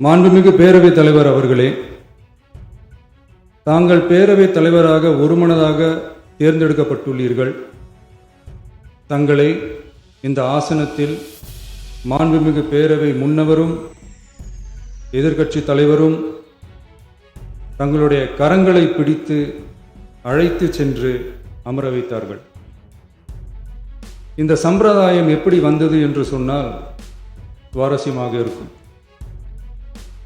மாண்புமிகு பேரவைத் தலைவர் அவர்களே, தாங்கள் பேரவைத் தலைவராக ஒருமனதாக தேர்ந்தெடுக்கப்பட்டுள்ளீர்கள். தங்களை இந்த ஆசனத்தில் மாண்புமிகு பேரவை முன்னவரும் எதிர்க்கட்சி தலைவரும் தங்களுடைய கரங்களை பிடித்து அழைத்து சென்று அமர வைத்தார்கள். இந்த சம்பிரதாயம் எப்படி வந்தது என்று சொன்னால் சுவாரஸ்யமாக இருக்கும்.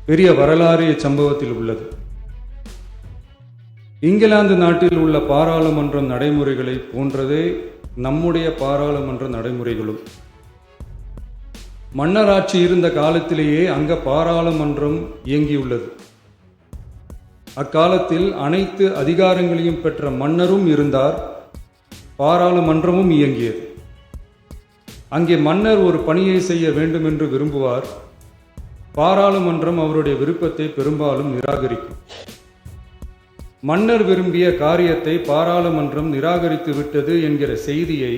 பெரிய வரலாறு சம்பவத்தில் உள்ளது. இங்கிலாந்து நாட்டில் உள்ள பாராளுமன்ற நடைமுறைகளை போன்றதே நம்முடைய பாராளுமன்ற நடைமுறைகளும். மன்னராட்சி இருந்த காலத்திலேயே அங்க பாராளுமன்றம் இயங்கியுள்ளது. அக்காலத்தில் அனைத்து அதிகாரங்களையும் பெற்ற மன்னரும் இருந்தார், பாராளுமன்றமும் இயங்கியது. அங்கே மன்னர் ஒரு பணியை செய்ய வேண்டும் என்று விரும்புவார். பாராளுமன்றம் அவருடைய விருப்பத்தை பெரும்பாலும் நிராகரிக்கும். மன்னர் விரும்பிய காரியத்தை பாராளுமன்றம் நிராகரித்து விட்டது என்கிற செய்தியை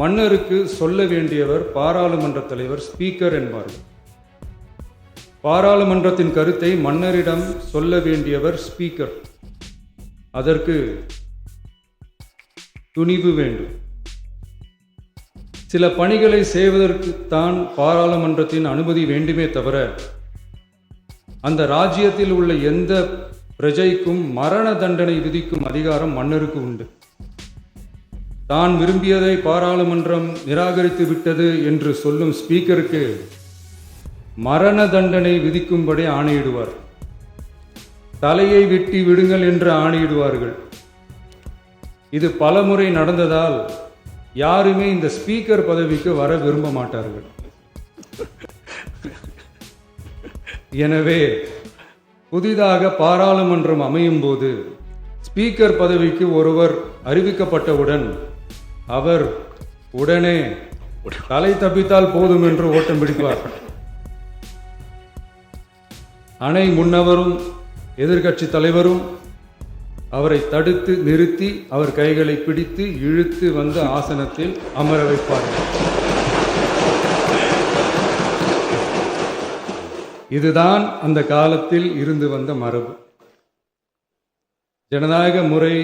மன்னருக்கு சொல்ல வேண்டியவர் பாராளுமன்ற தலைவர், ஸ்பீக்கர் என்பார்கள். பாராளுமன்றத்தின் கருத்தை மன்னரிடம் சொல்ல வேண்டியவர் ஸ்பீக்கர். அதற்கு துணிவு வேண்டும். சில பணிகளை செய்வதற்குத்தான் பாராளுமன்றத்தின் அனுமதி வேண்டுமே தவிர அந்த ராஜ்யத்தில் உள்ள எந்த பிரஜைக்கும் மரண தண்டனை விதிக்கும் அதிகாரம் மன்னருக்கு உண்டு. தான் விரும்பியதை பாராளுமன்றம் நிராகரித்து விட்டது என்று சொல்லும் ஸ்பீக்கருக்கு மரண தண்டனை விதிக்கும்படி ஆணையிடுவார். தலையை வெட்டி விடுங்கள் என்று ஆணையிடுவார்கள். இது பலமுறை நடந்ததால் யாருமே இந்த ஸ்பீக்கர் பதவிக்கு வர விரும்ப மாட்டார்கள். எனவே புதிதாக பாராளுமன்றம் அமையும் போது ஸ்பீக்கர் பதவிக்கு ஒருவர் அறிவிக்கப்பட்டவுடன் அவர் உடனே தலை தப்பித்தால் போதும் என்று ஓட்டம் பிடிப்பார். அணை முன்னவரும் எதிர்க்கட்சி தலைவரும் அவரை தடுத்து நிறுத்தி அவர் கைகளை பிடித்து இழுத்து வந்து ஆசனத்தில் அமர வைப்பார்கள். இதுதான் அந்த காலத்தில் இருந்து வந்த மரபு. ஜனநாயக முறை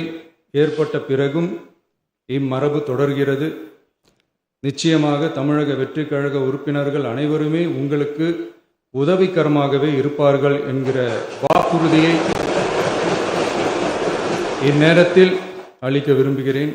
ஏற்பட்ட பிறகும் இம்மரபு தொடர்கிறது. நிச்சயமாக தமிழக வெற்றி கழக உறுப்பினர்கள் அனைவருமே உங்களுக்கு உதவிகரமாகவே இருப்பார்கள் என்கிற வாக்குறுதியை இந்நேரத்தில் அளிக்க விரும்புகிறேன்.